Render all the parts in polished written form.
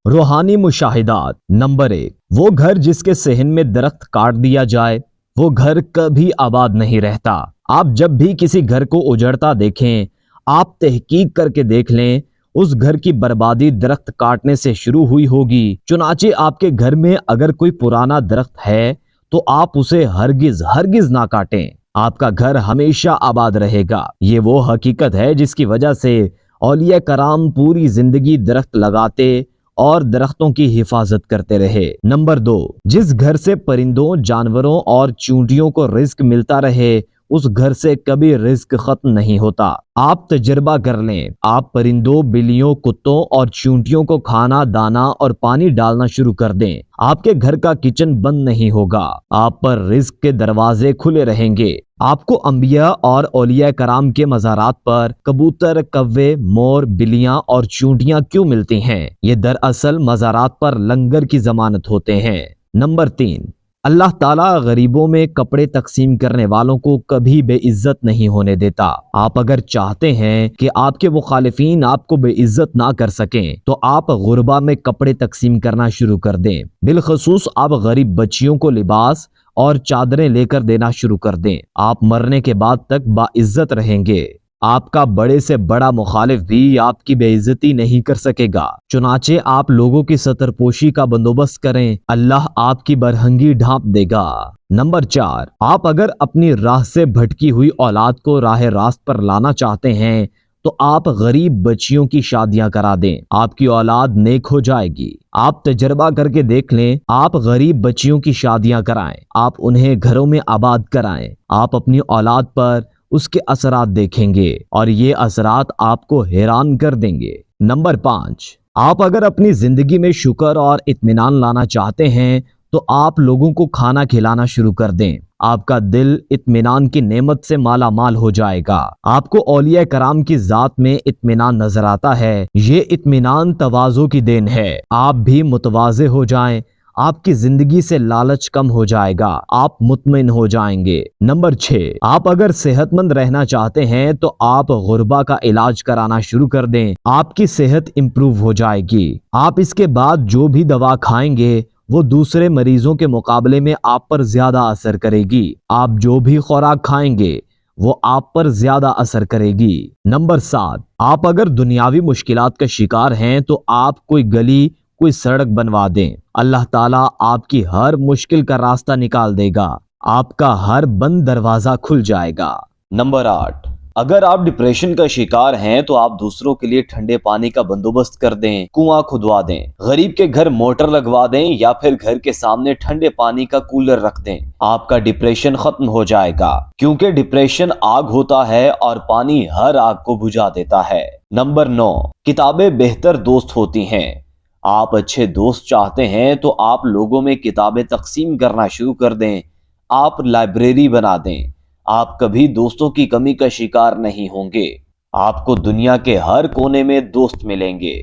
रूहानी मुशाहिदात। नंबर 1, वो घर जिसके सहन में दरख्त काट दिया जाए वो घर कभी आबाद नहीं रहता। आप जब भी किसी घर को उजड़ता देखें, आप तहकीक करके देख लें उस घर की बर्बादी दरख्त काटने से शुरू हुई होगी। चुनाचे आपके घर में अगर कोई पुराना दरख्त है तो आप उसे हरगिज हरगिज ना काटें, आपका घर हमेशा आबाद रहेगा। ये वो हकीकत है जिसकी वजह से औलिया कराम पूरी जिंदगी दरख्त लगाते और दरख्तों की हिफाजत करते रहे। नंबर 2, जिस घर से परिंदों, जानवरों और चूंटियों को रिज्क मिलता रहे उस घर से कभी रिज्क खत्म नहीं होता। आप तजर्बा कर लें, आप परिंदों, बिल्लियों, कुत्तों और चूंटियों को खाना, दाना और पानी डालना शुरू कर दें, आपके घर का किचन बंद नहीं होगा, आप पर रिज्क के दरवाजे खुले रहेंगे। आपको अंबिया और औलिया कराम के मज़ारात पर कबूतर, कव्वे, मोर, बिल्लियां और चूंटियां क्यों मिलती हैं? ये दरअसल मज़ारात पर लंगर की जमानत होते हैं। नंबर 3, अल्लाह ताला गरीबों में कपड़े तकसीम करने वालों को कभी बेइज्जत नहीं होने देता। आप अगर चाहते हैं कि आपके मुखालिफीन आपको बेइज्जत ना कर सकें तो आप गुरबा में कपड़े तकसीम करना शुरू कर दें। बिलखसूस आप गरीब बच्चियों को लिबास और चादरें लेकर देना शुरू कर दें। आप मरने के बाद तक बाइज्जत रहेंगे। आपका बड़े से बड़ा मुखालिफ भी आपकी बेइज्जती नहीं कर सकेगा। चुनाचे आप लोगों की सतरपोशी का बंदोबस्त करें, अल्लाह आपकी बरहंगी ढांप देगा। नंबर 4, आप अगर अपनी राह से भटकी हुई औलाद को राह रास्त पर लाना चाहते हैं तो आप गरीब बच्चियों की शादियां करा दें, आपकी औलाद नेक हो जाएगी। आप तजर्बा करके देख लें, आप गरीब बच्चियों की शादियां कराएं, आप उन्हें घरों में आबाद कराएं, आप अपनी औलाद पर उसके असरात देखेंगे और ये असरात आपको हैरान कर देंगे। नंबर 5, आप अगर अपनी जिंदगी में शुक्र और इत्मीनान लाना चाहते हैं तो आप लोगों को खाना खिलाना शुरू कर दें, आपका दिल इत्मीनान की नेमत से माला माल हो जाएगा। आपको औलिया कराम की जात में इत्मीनान नजर आता है, ये इत्मीनान तवाज़ो की देन है। आप भी मुतवाज़े हो जाएं, आपकी जिंदगी से लालच कम हो जाएगा, आप मुतमिन हो जाएंगे। नंबर 6, आप अगर सेहतमंद रहना चाहते हैं तो आप गुर्बा का इलाज कराना शुरू कर दें, आपकी सेहत इंप्रूव हो जाएगी। आप इसके बाद जो भी दवा खाएंगे वो दूसरे मरीजों के मुकाबले में आप पर ज्यादा असर करेगी। आप जो भी खुराक खाएंगे वो आप पर ज्यादा असर करेगी। नंबर 7, आप अगर दुनियावी मुश्किलात का शिकार हैं तो आप कोई गली, कोई सड़क बनवा दें, अल्लाह ताला आपकी हर मुश्किल का रास्ता निकाल देगा, आपका हर बंद दरवाजा खुल जाएगा। नंबर 8, अगर आप डिप्रेशन का शिकार हैं तो आप दूसरों के लिए ठंडे पानी का बंदोबस्त कर दें, कुआं खुदवा दें, गरीब के घर मोटर लगवा दें या फिर घर के सामने ठंडे पानी का कूलर रख दें, आपका डिप्रेशन खत्म हो जाएगा, क्योंकि डिप्रेशन आग होता है और पानी हर आग को बुझा देता है। नंबर 9, किताबें बेहतर दोस्त होती हैं। आप अच्छे दोस्त चाहते हैं तो आप लोगों में किताबें तकसीम करना शुरू कर दें, आप लाइब्रेरी बना दें, आप कभी दोस्तों की कमी का शिकार नहीं होंगे, आपको दुनिया के हर कोने में दोस्त मिलेंगे।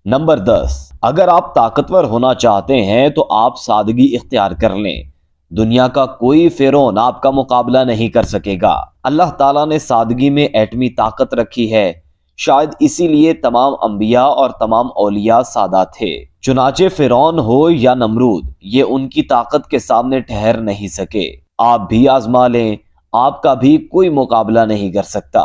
नंबर 10, अगर आप ताकतवर होना चाहते हैं तो आप सादगी इख्तियार कर लें, दुनिया का कोई फिरौन आपका मुकाबला नहीं कर सकेगा। अल्लाह ताला ने सादगी में एटमी ताकत रखी है, शायद इसीलिए तमाम अंबिया और तमाम औलिया सादा थे। चुनाचे फिरौन हो या नमरूद, ये उनकी ताकत के सामने ठहर नहीं सके। आप भी आजमा लें, आपका भी कोई मुकाबला नहीं कर सकता।